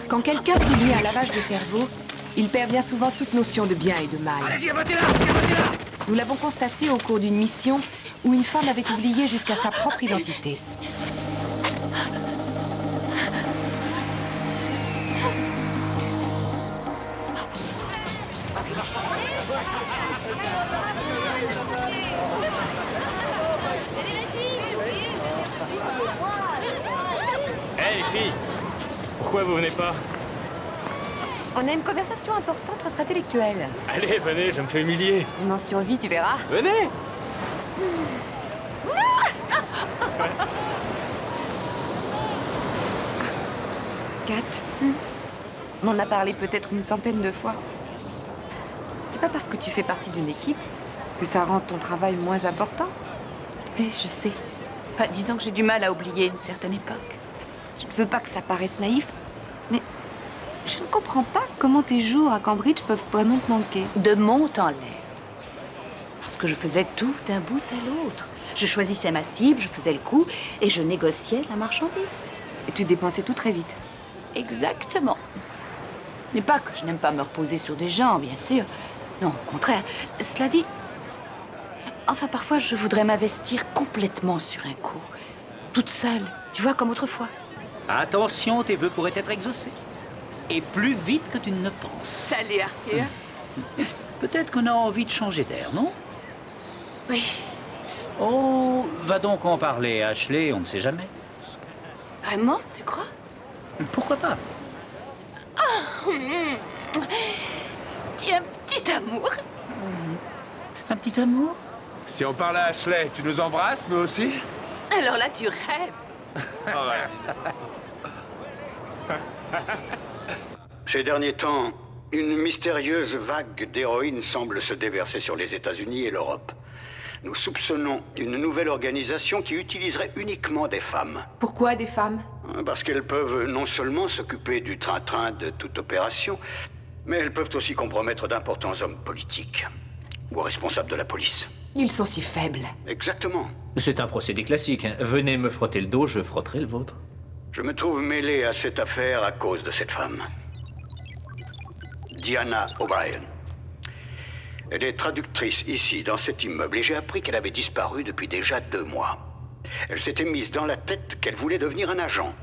Quand quelqu'un subit un lavage de cerveau, il perd bien souvent toute notion de bien et de mal. Allez-y, abattez-la, abattez-la! Nous l'avons constaté au cours d'une mission où une femme avait oublié jusqu'à sa propre identité. Hey, les filles! Pourquoi vous venez pas? On a une conversation importante entre intellectuels. Allez, venez, je me fais humilier. On en survit, tu verras. Venez! Kat, on en a parlé peut-être une centaine de fois. C'est pas parce que tu fais partie d'une équipe que ça rend ton travail moins important. Et je sais. Pas disant que j'ai du mal à oublier une certaine époque. Je ne veux pas que ça paraisse naïf, mais je ne comprends pas comment tes jours à Cambridge peuvent vraiment te manquer. De mont en l'air. Parce que je faisais tout d'un bout à l'autre. Je choisissais ma cible, je faisais le coup et je négociais la marchandise. Et tu dépensais tout très vite. Exactement. Ce n'est pas que je n'aime pas me reposer sur des gens, bien sûr. Non, au contraire. Cela dit... Enfin, parfois, je voudrais m'investir complètement sur un coup. Toute seule, tu vois, comme autrefois. Attention, tes vœux pourraient être exaucés. Et plus vite que tu ne le penses. Salut, Arthur. Peut-être qu'on a envie de changer d'air, non? Oui. Oh, va donc en parler à Ashley, on ne sait jamais. Vraiment, tu crois? Pourquoi pas? Dis un petit amour. Un petit amour? Si on parle à Ashley, tu nous embrasses, nous aussi? Alors là, tu rêves. Ah ouais. Ces derniers temps, une mystérieuse vague d'héroïne semble se déverser sur les États-Unis et l'Europe. Nous soupçonnons une nouvelle organisation qui utiliserait uniquement des femmes. Pourquoi des femmes? Parce qu'elles peuvent non seulement s'occuper du train-train de toute opération, mais elles peuvent aussi compromettre d'importants hommes politiques ou responsables de la police. Ils sont si faibles. Exactement. C'est un procédé classique. Hein. Venez me frotter le dos, je frotterai le vôtre. Je me trouve mêlé à cette affaire à cause de cette femme. Diana O'Brien. Elle est traductrice ici, dans cet immeuble, et j'ai appris qu'elle avait disparu depuis déjà 2 mois. Elle s'était mise dans la tête qu'elle voulait devenir un agent.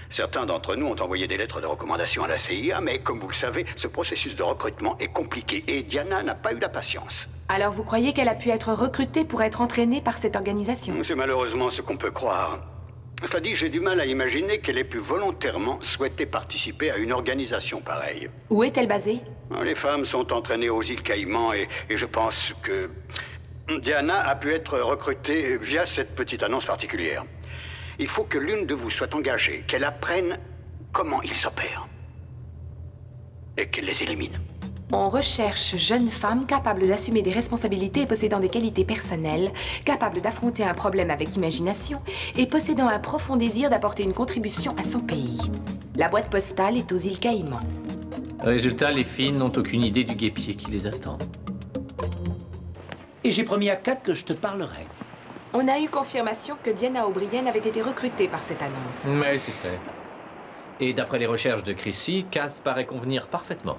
Certains d'entre nous ont envoyé des lettres de recommandation à la CIA, mais comme vous le savez, ce processus de recrutement est compliqué, et Diana n'a pas eu la patience. Alors vous croyez qu'elle a pu être recrutée pour être entraînée par cette organisation? C'est malheureusement ce qu'on peut croire. Cela dit, j'ai du mal à imaginer qu'elle ait pu volontairement souhaiter participer à une organisation pareille. Où est-elle basée? Les femmes sont entraînées aux îles Caïmans et je pense que Diana a pu être recrutée via cette petite annonce particulière. Il faut que l'une de vous soit engagée, qu'elle apprenne comment ils opèrent et qu'elle les élimine. On recherche jeunes femmes capables d'assumer des responsabilités et possédant des qualités personnelles, capables d'affronter un problème avec imagination et possédant un profond désir d'apporter une contribution à son pays. La boîte postale est aux îles Caïmans. Résultat, les filles n'ont aucune idée du guêpier qui les attend. Et j'ai promis à Kat que je te parlerai. On a eu confirmation que Diana O'Brien avait été recrutée par cette annonce. Mais c'est fait. Et d'après les recherches de Chrissy, Kat paraît convenir parfaitement.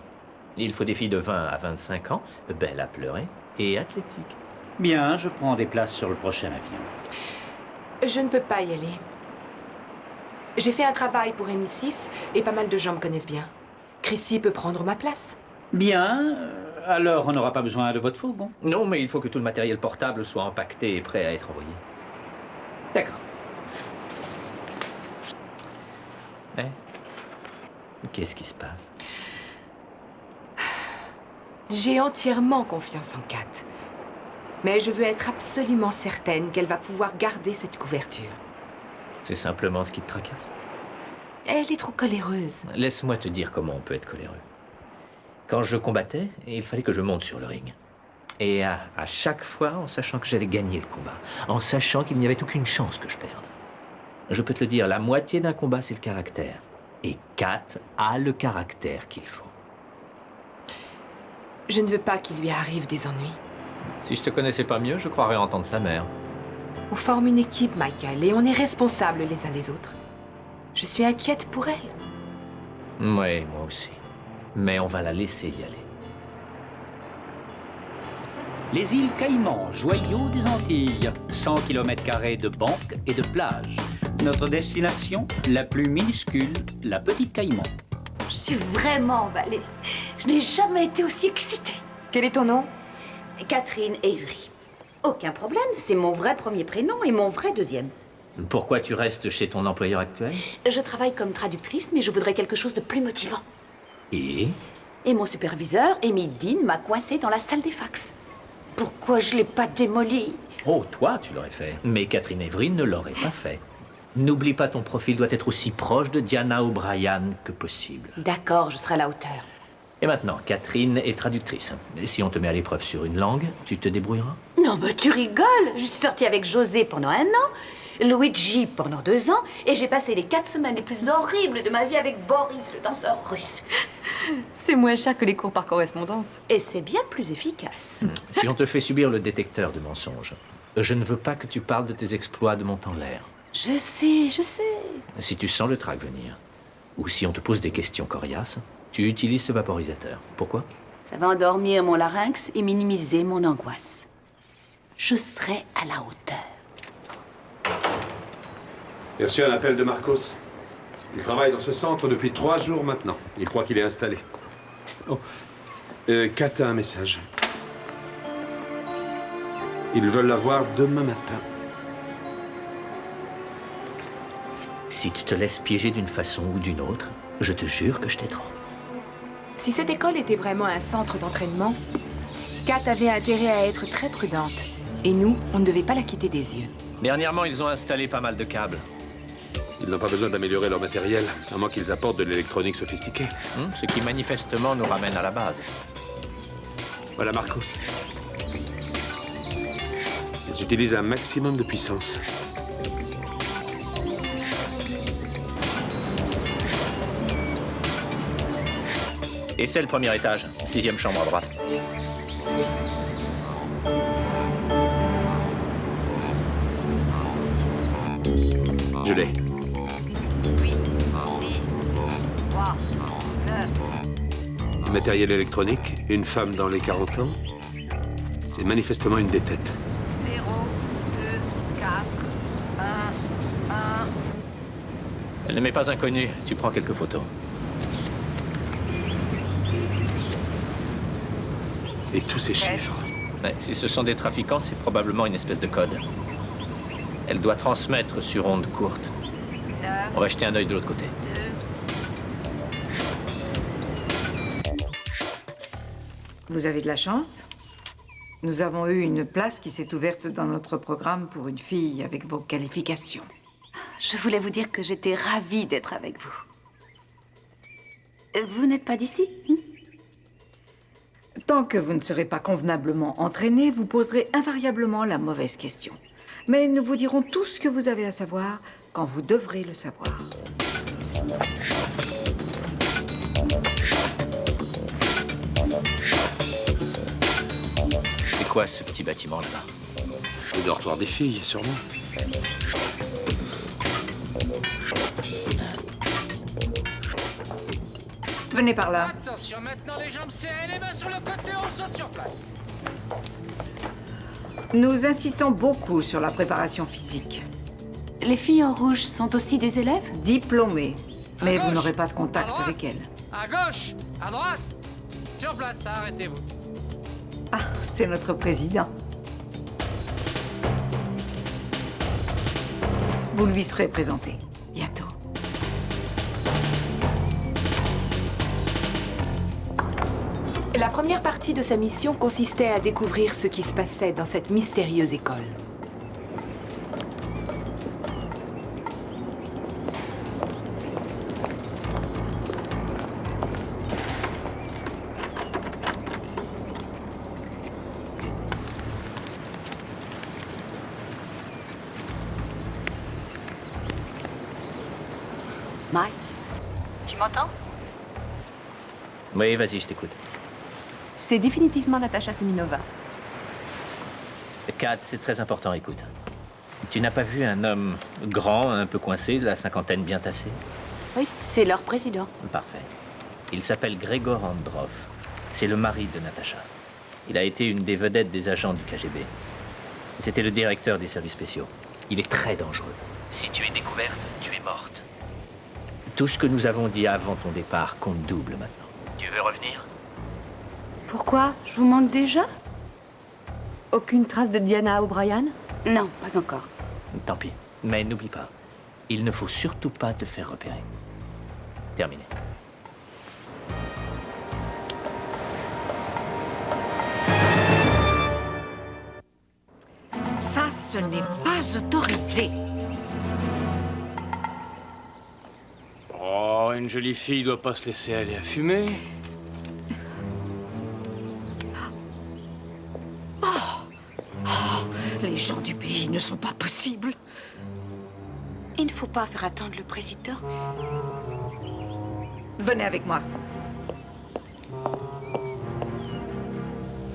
Il faut des filles de 20 à 25 ans, belles à pleurer et athlétiques. Bien, je prends des places sur le prochain avion. Je ne peux pas y aller. J'ai fait un travail pour MI6 et pas mal de gens me connaissent bien. Chrissy peut prendre ma place. Bien, alors on n'aura pas besoin de votre fourgon. Non, mais il faut que tout le matériel portable soit empaqueté et prêt à être envoyé. D'accord. Qu'est-ce qui se passe? J'ai entièrement confiance en Kat. Mais je veux être absolument certaine qu'elle va pouvoir garder cette couverture. C'est simplement ce qui te tracasse. Elle est trop coléreuse. Laisse-moi te dire comment on peut être coléreux. Quand je combattais, il fallait que je monte sur le ring. Et à chaque fois, en sachant que j'allais gagner le combat, en sachant qu'il n'y avait aucune chance que je perde. Je peux te le dire, la moitié d'un combat, c'est le caractère. Et Kat a le caractère qu'il faut. Je ne veux pas qu'il lui arrive des ennuis. Si je te connaissais pas mieux, je croirais entendre sa mère. On forme une équipe, Michael, et on est responsables les uns des autres. Je suis inquiète pour elle. Oui, moi aussi. Mais on va la laisser y aller. Les îles Caïmans, joyau des Antilles. 100 km² de banques et de plages. Notre destination, la plus minuscule, la Petite Caïman. Je suis vraiment emballée. Je n'ai jamais été aussi excitée. Quel est ton nom? Catherine Avery. Aucun problème, c'est mon vrai premier prénom et mon vrai deuxième. Pourquoi tu restes chez ton employeur actuel? Je travaille comme traductrice, mais je voudrais quelque chose de plus motivant. Et mon superviseur, Amy Dean, m'a coincée dans la salle des fax. Pourquoi je l'ai pas démolie? Oh, toi, tu l'aurais fait. Mais Catherine Avery ne l'aurait pas fait. N'oublie pas, ton profil doit être aussi proche de Diana O'Brien que possible. D'accord, je serai à la hauteur. Et maintenant, Catherine est traductrice. Et si on te met à l'épreuve sur une langue, tu te débrouilleras? Non, mais tu rigoles. Je suis sortie avec José pendant 1 an, Luigi pendant 2 ans, et j'ai passé les 4 semaines les plus horribles de ma vie avec Boris, le danseur russe. C'est moins cher que les cours par correspondance. Et c'est bien plus efficace. Si on te fait subir le détecteur de mensonges, je ne veux pas que tu parles de tes exploits de Montanlaire. Je sais, je sais. Si tu sens le trac venir, ou si on te pose des questions coriaces, tu utilises ce vaporisateur. Pourquoi? Ça va endormir mon larynx et minimiser mon angoisse. Je serai à la hauteur. J'ai reçu un appel de Marcos. Il travaille dans ce centre depuis 3 jours maintenant. Il croit qu'il est installé. Oh. Kat a un message. Ils veulent la voir demain matin. Si tu te laisses piéger d'une façon ou d'une autre, je te jure que je t'étrangle. Si cette école était vraiment un centre d'entraînement, Kat avait intérêt à être très prudente. Et nous, on ne devait pas la quitter des yeux. Dernièrement, ils ont installé pas mal de câbles. Ils n'ont pas besoin d'améliorer leur matériel, à moins qu'ils apportent de l'électronique sophistiquée. Ce qui manifestement nous ramène à la base. Voilà Marcos. Ils utilisent un maximum de puissance. Et c'est le premier étage, 6e chambre à droite. Je l'ai. 8, 6, 3, 9. Matériel électronique, une femme dans les 40 ans. C'est manifestement une des têtes. 0, 2, 4, 1, 1. Elle ne m'est pas inconnue, tu prends quelques photos. Et tous ces chiffres. Ouais, si ce sont des trafiquants, c'est probablement une espèce de code. Elle doit transmettre sur onde courte. 9, On va jeter un œil de l'autre côté. 2. Vous avez de la chance. Nous avons eu une place qui s'est ouverte dans notre programme pour une fille avec vos qualifications. Je voulais vous dire que j'étais ravie d'être avec vous. Vous n'êtes pas d'ici? Tant que vous ne serez pas convenablement entraîné, vous poserez invariablement la mauvaise question. Mais nous vous dirons tout ce que vous avez à savoir quand vous devrez le savoir. C'est quoi ce petit bâtiment là-bas? Le dortoir des filles, sûrement. Venez par là. Attention, maintenant les jambes serrées, les mains sur le côté, on saute sur place. Nous insistons beaucoup sur la préparation physique. Les filles en rouge sont aussi des élèves? Diplômées, mais À vous gauche, n'aurez pas de à contact droite. avec elles. À gauche, à droite, sur place, arrêtez-vous. Ah, c'est notre président. Vous lui serez présenté bientôt. La première partie de sa mission consistait à découvrir ce qui se passait dans cette mystérieuse école. Mike, tu m'entends? Oui, vas-y, je t'écoute. C'est définitivement Natacha Seminova. Kat, c'est très important, écoute. Tu n'as pas vu un homme grand, un peu coincé, de la cinquantaine bien tassé? Oui, c'est leur président. Parfait. Il s'appelle Grégor Androv. C'est le mari de Natacha. Il a été une des vedettes des agents du KGB. C'était le directeur des services spéciaux. Il est très dangereux. Si tu es découverte, tu es morte. Tout ce que nous avons dit avant ton départ compte double maintenant. Tu veux revenir? Pourquoi? Je vous manque déjà? Aucune trace de Diana O'Brien? Non, pas encore. Tant pis. Mais n'oublie pas, il ne faut surtout pas te faire repérer. Terminé. Ça, ce n'est pas autorisé. Oh, une jolie fille doit pas se laisser aller à fumer. Les gens du pays ne sont pas possibles. Il ne faut pas faire attendre le président. Venez avec moi.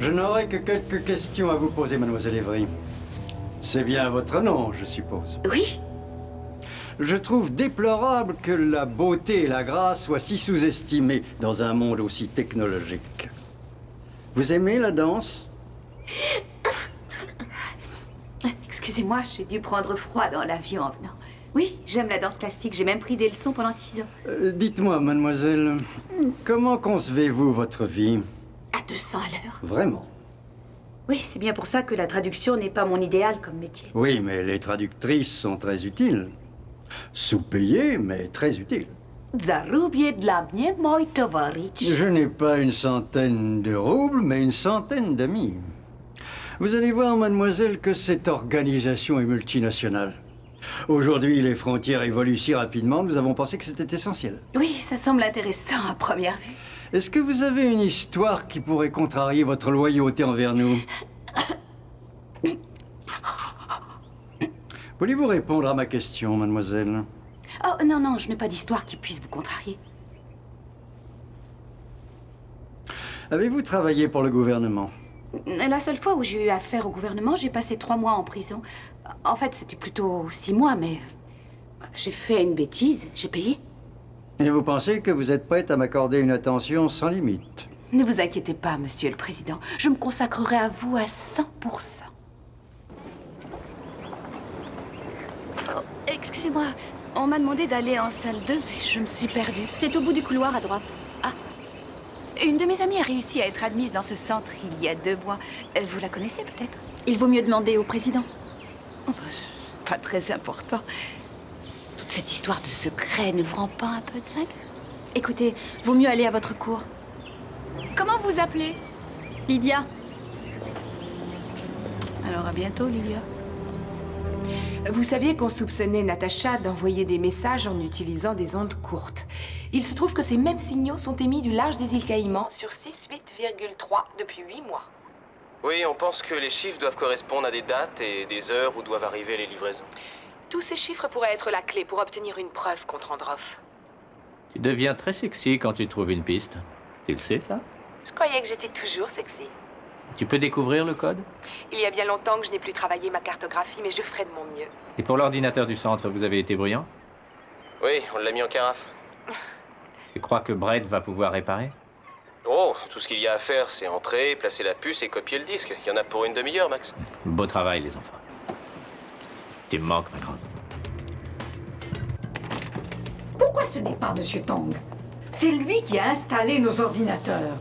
Je n'aurai que quelques questions à vous poser, mademoiselle Evry. C'est bien votre nom, je suppose. Oui, Je trouve déplorable que la beauté et la grâce soient si sous-estimées dans un monde aussi technologique. Vous aimez la danse? Excusez-moi, j'ai dû prendre froid dans l'avion en venant. Oui, j'aime la danse classique. J'ai même pris des leçons pendant 6 ans. Dites-moi, mademoiselle, comment concevez-vous votre vie? À 200 à l'heure. Vraiment? Oui, c'est bien pour ça que la traduction n'est pas mon idéal comme métier. Oui, mais les traductrices sont très utiles. Sous-payées, mais très utiles. Zarubie dla mnie, mój towarzysz. Je n'ai pas une centaine de roubles, mais une centaine d'amis. Vous allez voir, mademoiselle, que cette organisation est multinationale. Aujourd'hui, les frontières évoluent si rapidement, nous avons pensé que c'était essentiel. Oui, ça semble intéressant à première vue. Est-ce que vous avez une histoire qui pourrait contrarier votre loyauté envers nous? Voulez-vous répondre à ma question, mademoiselle? Oh, non, non, je n'ai pas d'histoire qui puisse vous contrarier. Avez-vous travaillé pour le gouvernement? La seule fois où j'ai eu affaire au gouvernement, j'ai passé 3 mois en prison. En fait, c'était plutôt 6 mois, mais j'ai fait une bêtise, j'ai payé. Et vous pensez que vous êtes prête à m'accorder une attention sans limite? Ne vous inquiétez pas, monsieur le président. Je me consacrerai à vous à 100%. Oh, excusez-moi, on m'a demandé d'aller en salle 2, mais je me suis perdue. C'est au bout du couloir à droite. Ah, une de mes amies a réussi à être admise dans ce centre il y a 2 mois. Vous la connaissez peut-être? Il vaut mieux demander au président. Oh, bah, pas très important. Toute cette histoire de secret ne vous rend pas un peu dingue? Écoutez, vaut mieux aller à votre cours. Comment vous appelez? Lydia, Alors à bientôt, Lydia. Vous saviez qu'on soupçonnait Natacha d'envoyer des messages en utilisant des ondes courtes. Il se trouve que ces mêmes signaux sont émis du large des îles Caïmans sur 6,8,3 depuis 8 mois. Oui, on pense que les chiffres doivent correspondre à des dates et des heures où doivent arriver les livraisons. Tous ces chiffres pourraient être la clé pour obtenir une preuve contre Androv. Tu deviens très sexy quand tu trouves une piste. Tu le sais, ça? Je croyais que j'étais toujours sexy. Tu peux découvrir le code? Il y a bien longtemps que je n'ai plus travaillé ma cartographie, mais je ferai de mon mieux. Et pour l'ordinateur du centre, vous avez été brillant? Oui, on l'a mis en carafe. Tu crois que Brett va pouvoir réparer? Oh, tout ce qu'il y a à faire, c'est entrer, placer la puce et copier le disque. Il y en a pour une demi-heure, max. Beau travail, les enfants. Tu me manques, ma grande. Pourquoi ce n'est pas Monsieur Tong? C'est lui qui a installé nos ordinateurs.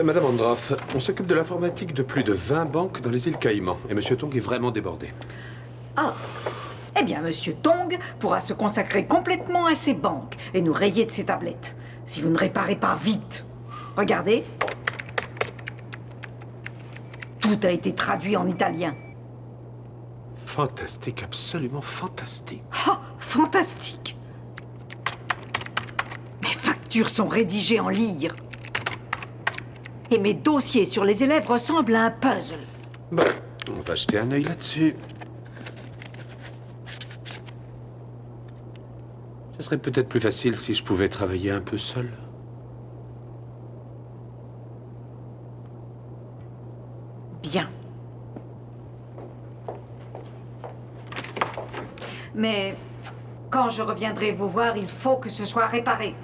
Madame Androv, on s'occupe de l'informatique de plus de 20 banques dans les îles Caïmans. Et Monsieur Tong est vraiment débordé. Ah. Eh bien, Monsieur Tong pourra se consacrer complètement à ses banques et nous rayer de ses tablettes. Si vous ne réparez pas vite. Regardez. Tout a été traduit en italien. Fantastique, absolument fantastique. Ah, fantastique. Mes factures sont rédigées en lyre. Et mes dossiers sur les élèves ressemblent à un puzzle. Bon, on va jeter un œil là-dessus. Ce serait peut-être plus facile si je pouvais travailler un peu seul. Bien. Mais Quand je reviendrai vous voir, il faut que ce soit réparé.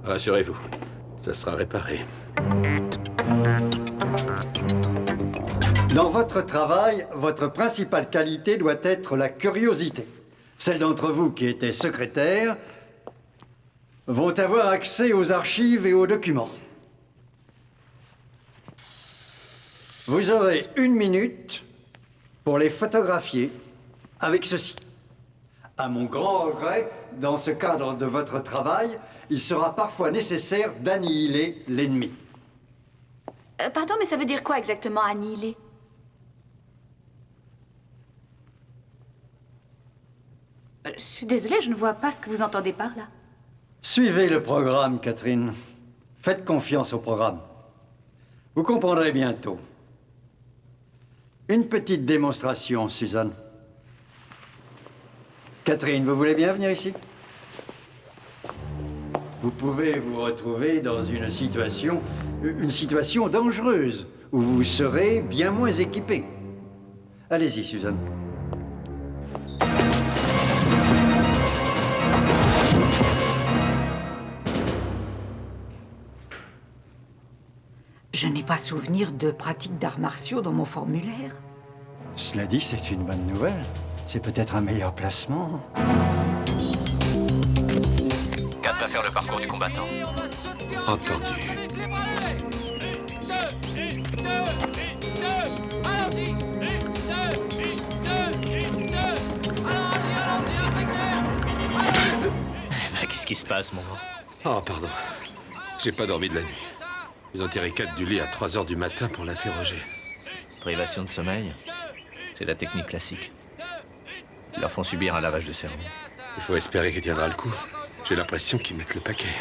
Rassurez-vous, ça sera réparé. Dans votre travail, votre principale qualité doit être la curiosité. Celles d'entre vous qui étaient secrétaires vont avoir accès aux archives et aux documents. Vous aurez 1 minute pour les photographier avec ceci. À mon grand regret, dans ce cadre de votre travail, il sera parfois nécessaire d'annihiler l'ennemi. Pardon, mais ça veut dire quoi exactement, annihiler? Je suis désolée, je ne vois pas ce que vous entendez par là. Suivez le programme, Catherine. Faites confiance au programme. Vous comprendrez bientôt. Une petite démonstration, Suzanne. Catherine, vous voulez bien venir ici? Vous pouvez vous retrouver dans une situation dangereuse, où vous serez bien moins équipé. Allez-y, Suzanne. Je n'ai pas souvenir de pratique d'arts martiaux dans mon formulaire. Cela dit, c'est une bonne nouvelle. C'est peut-être un meilleur placement. Kat va faire le parcours du combattant. Entendu. Qu'est-ce qui se passe, mon gars? Oh, pardon. J'ai pas dormi de la nuit. Ils ont tiré Kat du lit à 3 heures du matin pour l'interroger. Privation de sommeil, c'est la technique classique. Ils leur font subir un lavage de cerveau. Il faut espérer qu'il tiendra le coup. J'ai l'impression qu'ils mettent le paquet.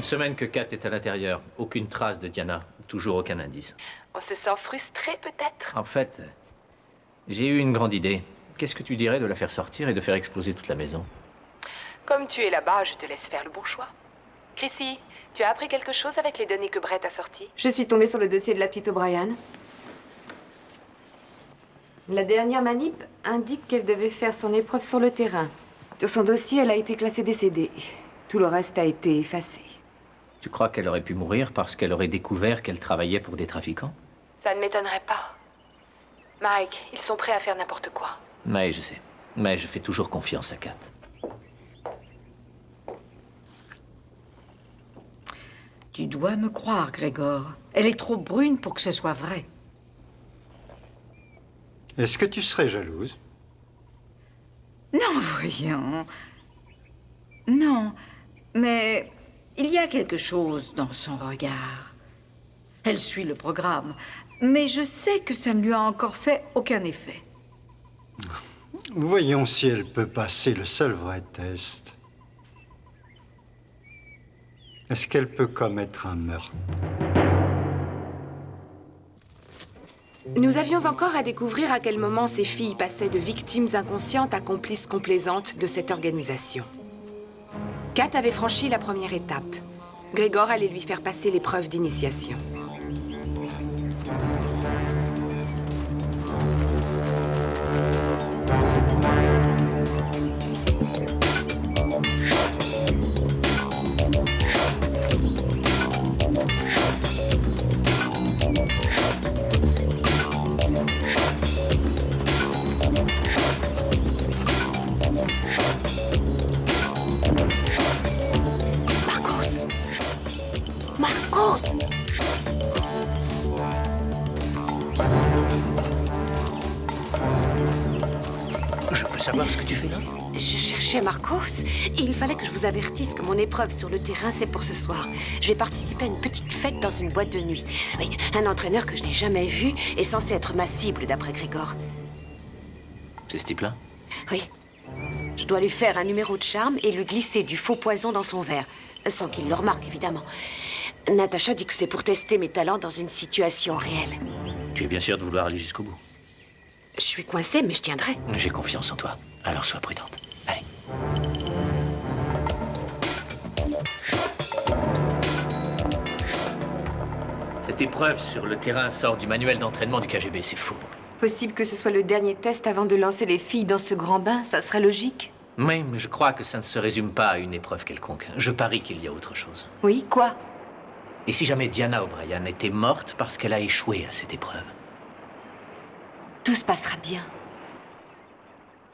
Semaine que Kat est à l'intérieur. Aucune trace de Diana. Toujours aucun indice. On se sent frustré, peut-être? En fait, j'ai eu une grande idée. Qu'est-ce que tu dirais de la faire sortir et de faire exploser toute la maison? Comme tu es là-bas, je te laisse faire le bon choix. Chrissy, tu as appris quelque chose avec les données que Brett a sorties? Je suis tombée sur le dossier de la petite O'Brien. La dernière manip indique qu'elle devait faire son épreuve sur le terrain. Sur son dossier, elle a été classée décédée. Tout le reste a été effacé. Tu crois qu'elle aurait pu mourir parce qu'elle aurait découvert qu'elle travaillait pour des trafiquants? Ça ne m'étonnerait pas. Mike, ils sont prêts à faire n'importe quoi. Mais je sais. Mais je fais toujours confiance à Kat. Tu dois me croire, Grégor. Elle est trop brune pour que ce soit vrai. Est-ce que tu serais jalouse? Non, voyons. Non, mais il y a quelque chose dans son regard. Elle suit le programme. Mais je sais que ça ne lui a encore fait aucun effet. Voyons si elle peut passer le seul vrai test. Est-ce qu'elle peut commettre un meurtre? Nous avions encore à découvrir à quel moment ces filles passaient de victimes inconscientes à complices complaisantes de cette organisation. Kat avait franchi la première étape. Grégor allait lui faire passer l'épreuve d'initiation. Je peux savoir ce que tu fais là? Je cherchais Marcos et il fallait que je vous avertisse que mon épreuve sur le terrain, c'est pour ce soir. Je vais participer à une petite fête dans une boîte de nuit. Oui, un entraîneur que je n'ai jamais vu est censé être ma cible, d'après Grégor. C'est ce type-là? Oui. Je dois lui faire un numéro de charme et lui glisser du faux poison dans son verre. Sans qu'il le remarque, évidemment. Natacha dit que c'est pour tester mes talents dans une situation réelle. Tu es bien sûr de vouloir aller jusqu'au bout? Je suis coincée, mais je tiendrai. J'ai confiance en toi. Alors sois prudente. Allez. Cette épreuve sur le terrain sort du manuel d'entraînement du KGB, c'est fou. Possible que ce soit le dernier test avant de lancer les filles dans ce grand bain, ça serait logique. Oui, mais je crois que ça ne se résume pas à une épreuve quelconque. Je parie qu'il y a autre chose. Oui, quoi? Et si jamais Diana O'Brien était morte parce qu'elle a échoué à cette épreuve? Tout se passera bien.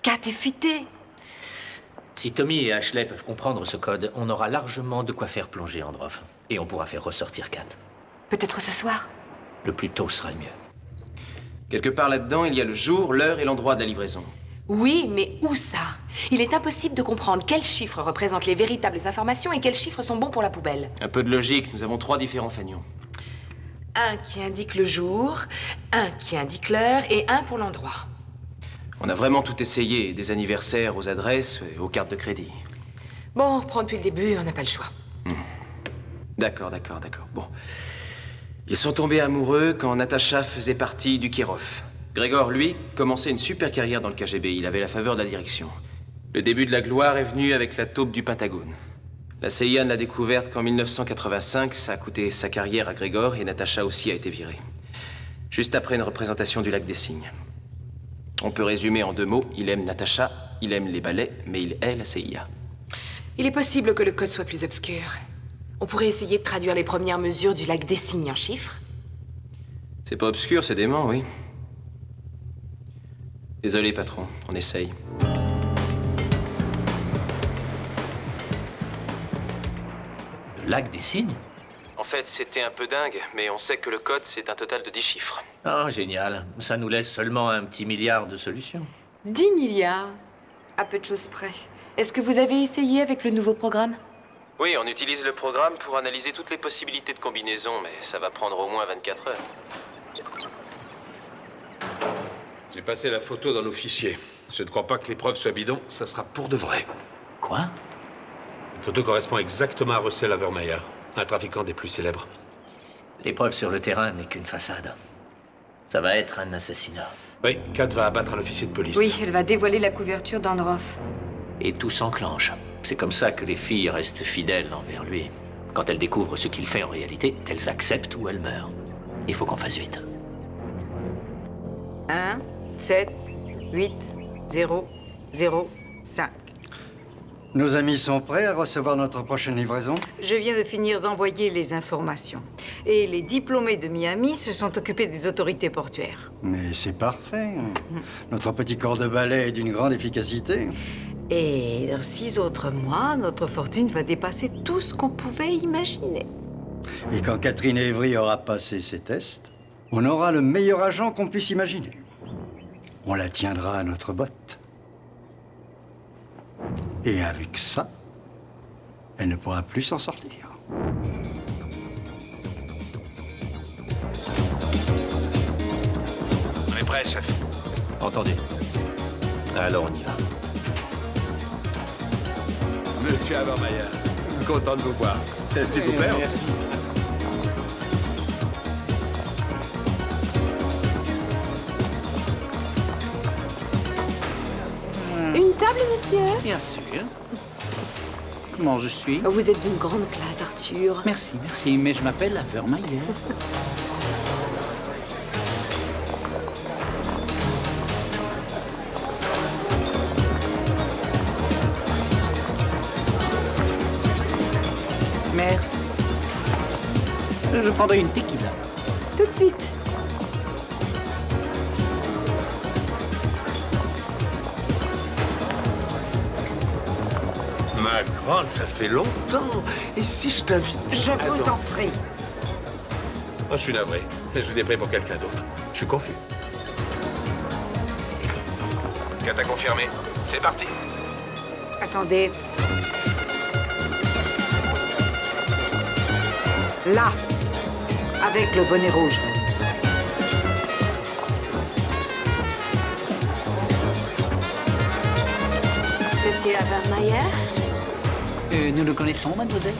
Kat est futée. Si Tommy et Ashley peuvent comprendre ce code, on aura largement de quoi faire plonger Androff. Et on pourra faire ressortir Kat. Peut-être ce soir. Le plus tôt sera le mieux. Quelque part là-dedans, il y a le jour, l'heure et l'endroit de la livraison. Oui, mais où ça? Il est impossible de comprendre quels chiffres représentent les véritables informations et quels chiffres sont bons pour la poubelle. Un peu de logique, nous avons 3 différents fanions. Un qui indique le jour, un qui indique l'heure et un pour l'endroit. On a vraiment tout essayé, des anniversaires aux adresses et aux cartes de crédit. Bon, on reprend depuis le début, on n'a pas le choix. D'accord. Bon. Ils sont tombés amoureux quand Natacha faisait partie du Kirov. Grégor, lui, commençait une super carrière dans le KGB. Il avait la faveur de la direction. Le début de la gloire est venu avec la taupe du Pentagone. La CIA ne l'a découverte qu'en 1985. Ça a coûté sa carrière à Grégor et Natacha aussi a été virée. Juste après une représentation du Lac des Cygnes. On peut résumer en 2 mots. Il aime Natacha, il aime les ballets, mais il hait la CIA. Il est possible que le code soit plus obscur. On pourrait essayer de traduire les premières mesures du Lac des Cygnes en chiffres. C'est pas obscur, c'est dément, oui. Désolé, patron, on essaye. Le Lac des Cygnes? En fait, c'était un peu dingue, mais on sait que le code, c'est un total de 10 chiffres. Ah, génial. Ça nous laisse seulement un petit milliard de solutions. 10 milliards. À peu de choses près. Est-ce que vous avez essayé avec le nouveau programme? Oui, on utilise le programme pour analyser toutes les possibilités de combinaison, mais ça va prendre au moins 24 heures. J'ai passé la photo dans nos fichiers. Je ne crois pas que l'épreuve soit bidon, ça sera pour de vrai. Quoi? Cette photo correspond exactement à Russell Havermeyer, un trafiquant des plus célèbres. L'épreuve sur le terrain n'est qu'une façade. Ça va être un assassinat. Oui, Kat va abattre un officier de police. Oui, elle va dévoiler la couverture d'Androff. Et tout s'enclenche. C'est comme ça que les filles restent fidèles envers lui. Quand elles découvrent ce qu'il fait en réalité, elles acceptent ou elles meurent. Il faut qu'on fasse vite. 1, 7, 8, 0, 0, 5. Nos amis sont prêts à recevoir notre prochaine livraison? Je viens de finir d'envoyer les informations. Et les diplômés de Miami se sont occupés des autorités portuaires. Mais c'est parfait. Notre petit corps de ballet est d'une grande efficacité. Et dans 6 autres mois, notre fortune va dépasser tout ce qu'on pouvait imaginer. Et quand Catherine Avery aura passé ses tests, on aura le meilleur agent qu'on puisse imaginer. On la tiendra à notre botte. Et avec ça, elle ne pourra plus s'en sortir. Prêt, chef. Entendu. Alors on y va. Monsieur Habermeyer, content de vous voir. S'il vous plaît. Une table, monsieur? Bien sûr. Comment je suis? Vous êtes d'une grande classe, Arthur. Merci, merci, mais je m'appelle Habermeyer. Merci. Je prendrai une tequila. Tout de suite. Ma grande, ça fait longtemps. Et si je t'invite Je à vous en danser? prie. Oh, je suis navré. Je vous ai pris pour quelqu'un d'autre. Je suis confus. Kat a confirmé. C'est parti. Attendez. Là. Avec le bonnet rouge. Monsieur Habermeyer? Nous nous connaissons, mademoiselle?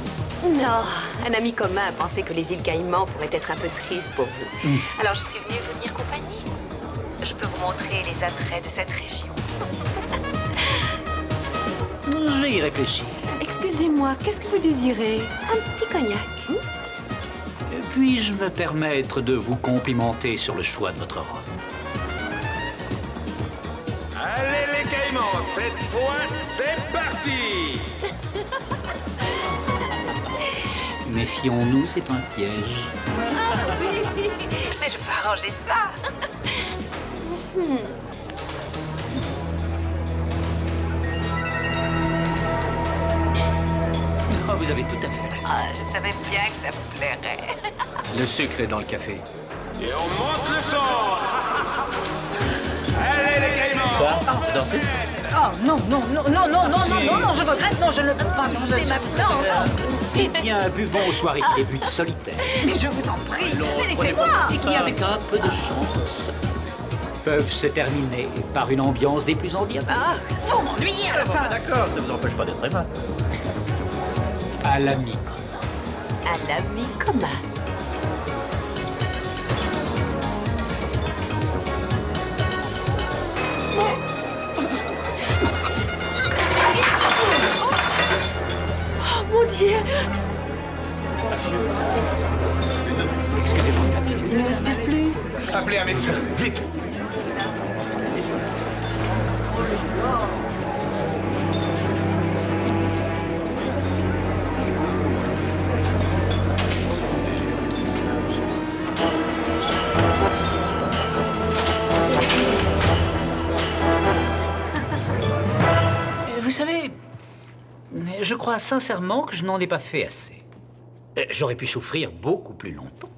Non, un ami commun a pensé que les îles Caïmans pourraient être un peu tristes pour vous. Alors je suis venue vous tenir compagnie. Je peux vous montrer les attraits de cette région. Je vais y réfléchir. Excusez-moi, qu'est-ce que vous désirez? Un petit cognac? Puis-je me permettre de vous complimenter sur le choix de votre robe? Allez les Caïmans, cette fois c'est parti. Méfions-nous, c'est un piège. Ah oui, mais je peux arranger ça. Oh, vous avez tout à fait raison. Ah, je savais bien que ça vous plairait. Le sucre est dans le café. Et on monte le son. Allez les Caïmans. Ça, danser? Oh non, non, non, non, non, non, non, non, non, je regrette, non, je ne peux pas. Non, C'est maintenant. Eh bien, buvons aux soirées qui débutent solitaires. Mais je vous en prie, Prenez laissez-moi. votre et qui, avec un peu de chance, peuvent se terminer par une ambiance des plus endiablées. Ah, vous m'ennuyez à la fin. D'accord, ça vous empêche pas d'être aimable. À l'ami commun. À l'ami commun. Oh mon Dieu! Excusez-moi. Il ne respire plus. Appelez un médecin, vite. Vous savez, je crois sincèrement que je n'en ai pas fait assez. J'aurais pu souffrir beaucoup plus longtemps.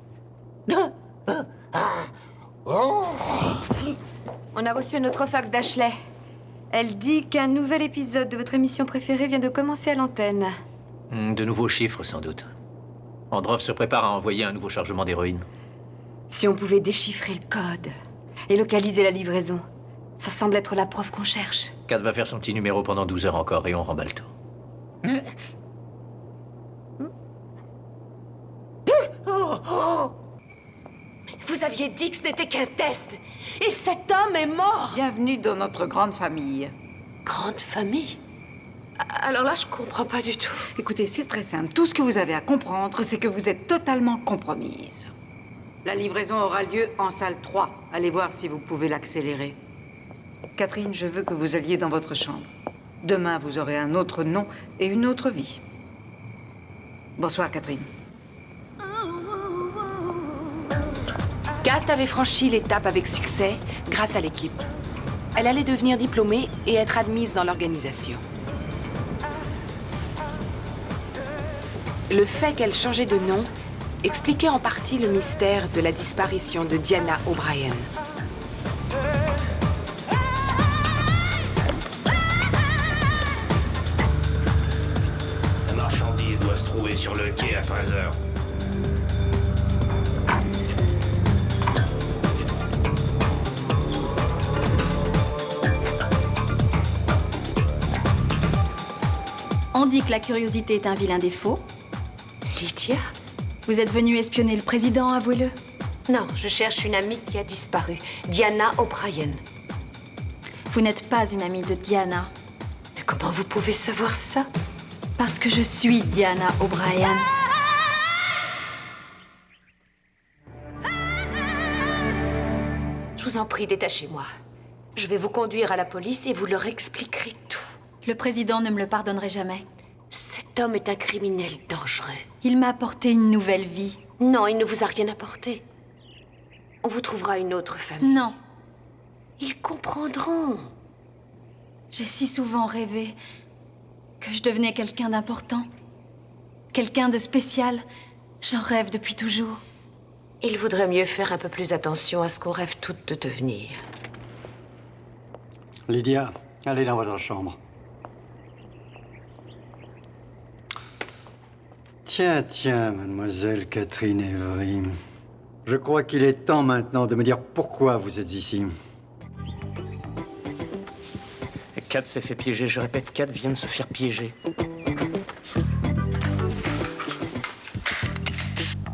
On a reçu un autre fax d'Ashley. Elle dit qu'un nouvel épisode de votre émission préférée vient de commencer à l'antenne. De nouveaux chiffres, sans doute. Androv se prépare à envoyer un nouveau chargement d'héroïne. Si on pouvait déchiffrer le code et localiser la livraison, ça semble être la preuve qu'on cherche. Kat va faire son petit numéro pendant 12 heures encore et on remballe tout. Vous aviez dit que ce n'était qu'un test. Et cet homme est mort. Bienvenue dans notre grande famille. Grande famille? Alors là, je comprends pas du tout. Écoutez, c'est très simple. Tout ce que vous avez à comprendre, c'est que vous êtes totalement compromise. La livraison aura lieu en salle 3. Allez voir si vous pouvez l'accélérer. Catherine, je veux que vous alliez dans votre chambre. Demain, vous aurez un autre nom et une autre vie. Bonsoir, Catherine. Kat avait franchi l'étape avec succès grâce à l'équipe. Elle allait devenir diplômée et être admise dans l'organisation. Le fait qu'elle changeait de nom expliquait en partie le mystère de la disparition de Diana O'Brien. La marchandise doit se trouver sur le quai à 13h. On dit que la curiosité est un vilain défaut. Lydia? Vous êtes venue espionner le président, avouez-le. Non, je cherche une amie qui a disparu. Diana O'Brien. Vous n'êtes pas une amie de Diana. Mais comment vous pouvez savoir ça? Parce que je suis Diana O'Brien. Je vous en prie, détachez-moi. Je vais vous conduire à la police et vous leur expliquerez tout. Le président ne me le pardonnerait jamais. Cet homme est un criminel dangereux. Il m'a apporté une nouvelle vie. Non, il ne vous a rien apporté. On vous trouvera une autre famille. Non. Ils comprendront. J'ai si souvent rêvé que je devenais quelqu'un d'important. Quelqu'un de spécial. J'en rêve depuis toujours. Il vaudrait mieux faire un peu plus attention à ce qu'on rêve toutes de devenir. Lydia, allez dans votre chambre. Tiens, mademoiselle Catherine Avery. Je crois qu'il est temps maintenant de me dire pourquoi vous êtes ici. Kat s'est fait piéger. Je répète, Kat vient de se faire piéger.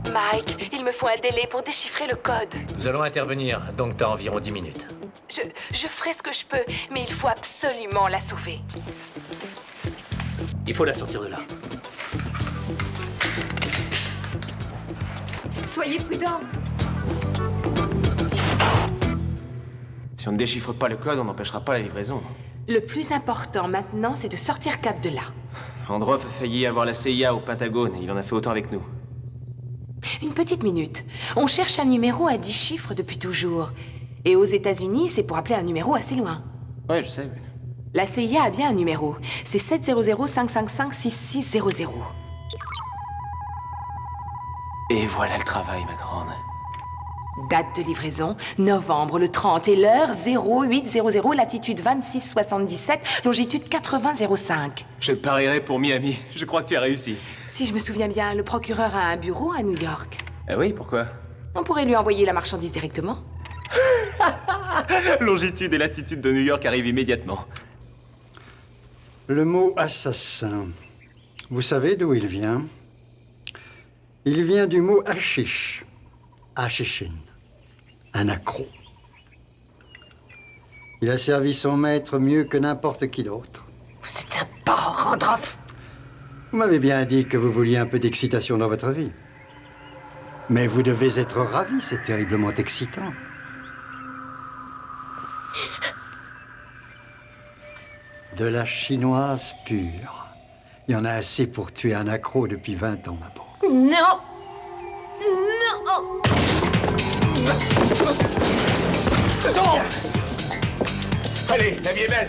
Mike, il me faut un délai pour déchiffrer le code. Nous allons intervenir, donc t'as environ 10 minutes. Je ferai ce que je peux, mais il faut absolument la sauver. Il faut la sortir de là. Soyez prudents. Si on ne déchiffre pas le code, on n'empêchera pas la livraison. Le plus important maintenant, c'est de sortir Kat de là. Androff a failli avoir la CIA au Pentagone, et il en a fait autant avec nous. Une petite minute. On cherche un numéro à 10 chiffres depuis toujours. Et aux États-Unis, c'est pour appeler un numéro assez loin. Ouais, je sais. La CIA a bien un numéro. C'est 700-555-6600. Et voilà le travail, ma grande. Date de livraison, novembre le 30. Et l'heure, 0800, latitude 2677, longitude 8005. Je parierais pour Miami. Je crois que tu as réussi. Si je me souviens bien, le procureur a un bureau à New York. Ah oui, pourquoi? On pourrait lui envoyer la marchandise directement. Longitude et latitude de New York arrivent immédiatement. Le mot assassin, vous savez d'où il vient? Il vient du mot hashish, hashishin, un accro. Il a servi son maître mieux que n'importe qui d'autre. Vous êtes un porc, Androff. Vous m'avez bien dit que vous vouliez un peu d'excitation dans votre vie. Mais vous devez être ravi, c'est terriblement excitant. De la chinoise pure. Il y en a assez pour tuer un accro depuis 20 ans, ma pauvre. Non! Non! Allez, la vie est belle!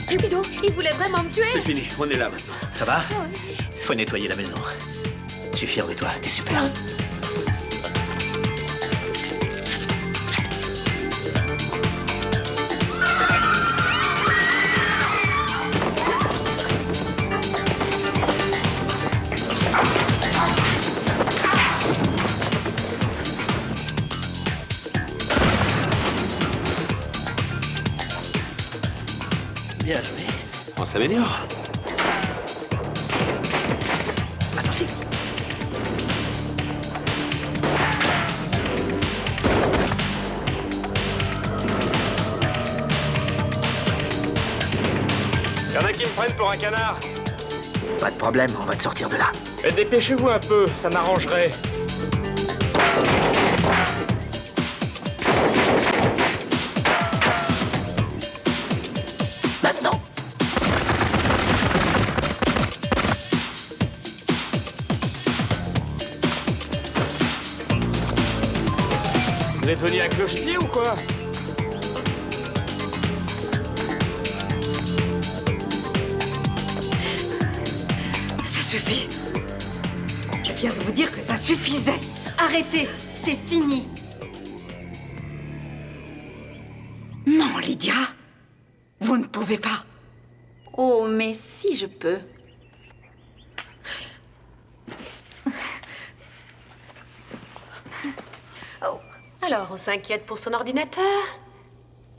Dis donc, il voulait vraiment me tuer? C'est fini, on est là maintenant. Ça va? Faut nettoyer la maison. Je suis fier de toi, t'es super. Bien joué. On s'améliore. Attention. Y'en a qui me prennent pour un canard. Pas de problème, on va te sortir de là. Et dépêchez-vous un peu, ça m'arrangerait. Maintenant. Vous êtes venu à cloche-pied ou quoi? Ça suffit. Je viens de vous dire que ça suffisait. Arrêtez, c'est fini. Non, Lydia. Vous ne pouvez pas. Oh, mais si je peux. Oh, alors on s'inquiète pour son ordinateur?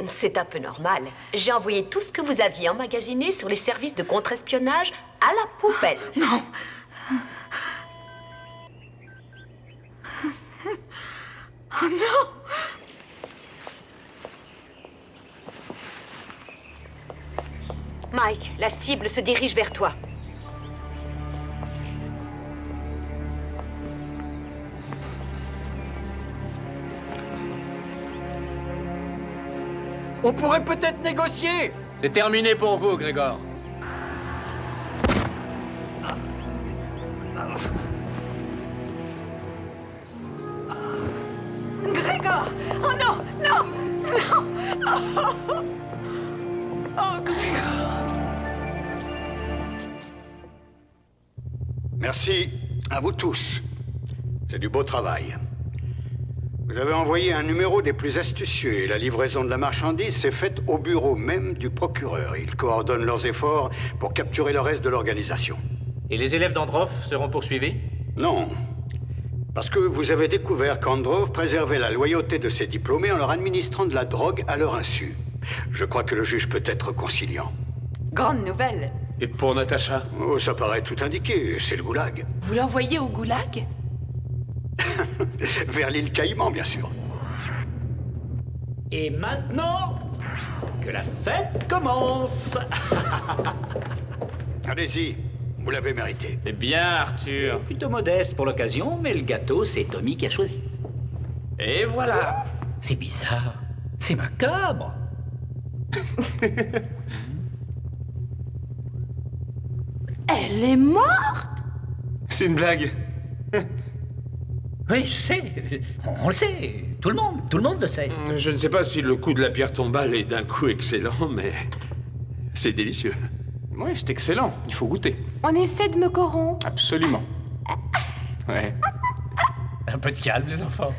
C'est un peu normal. J'ai envoyé tout ce que vous aviez emmagasiné sur les services de contre-espionnage à la poubelle. Non. Oh non! Mike, la cible se dirige vers toi. On pourrait peut-être négocier. C'est terminé pour vous, Grégor. Grégor! Oh non! Non! Non! Oh, oh Grégor! Merci à vous tous. C'est du beau travail. Vous avez envoyé un numéro des plus astucieux et la livraison de la marchandise s'est faite au bureau même du procureur. Ils coordonnent leurs efforts pour capturer le reste de l'organisation. Et les élèves d'Androv seront poursuivis? Non. Parce que vous avez découvert qu'Androv préservait la loyauté de ses diplômés en leur administrant de la drogue à leur insu. Je crois que le juge peut être conciliant. Grande nouvelle. Et pour Natacha? Oh, ça paraît tout indiqué. C'est le goulag. Vous l'envoyez au goulag? Vers l'île Caïman, bien sûr. Et maintenant, que la fête commence. Allez-y, vous l'avez mérité. C'est bien, Arthur. Plutôt modeste pour l'occasion, mais le gâteau, c'est Tommy qui a choisi. Et voilà. C'est bizarre. C'est macabre. Elle est morte? C'est une blague. Oui, je sais. On le sait. Tout le monde le sait. Je ne sais pas si le coup de la pierre tombale est d'un coup excellent, mais c'est délicieux. Oui, c'est excellent. Il faut goûter. On essaie de me corrompre. Absolument. Ouais. Un peu de calme, les enfants.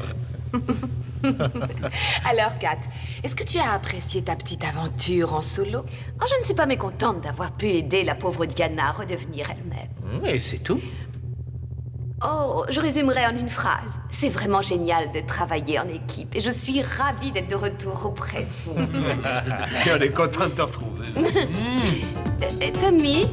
Alors, Kat, est-ce que tu as apprécié ta petite aventure en solo? Oh, je ne suis pas mécontente d'avoir pu aider la pauvre Diana à redevenir elle-même. Et c'est tout. Oh, je résumerai en une phrase. C'est vraiment génial de travailler en équipe et je suis ravie d'être de retour auprès de vous. Et on est content de te retrouver. Tommy?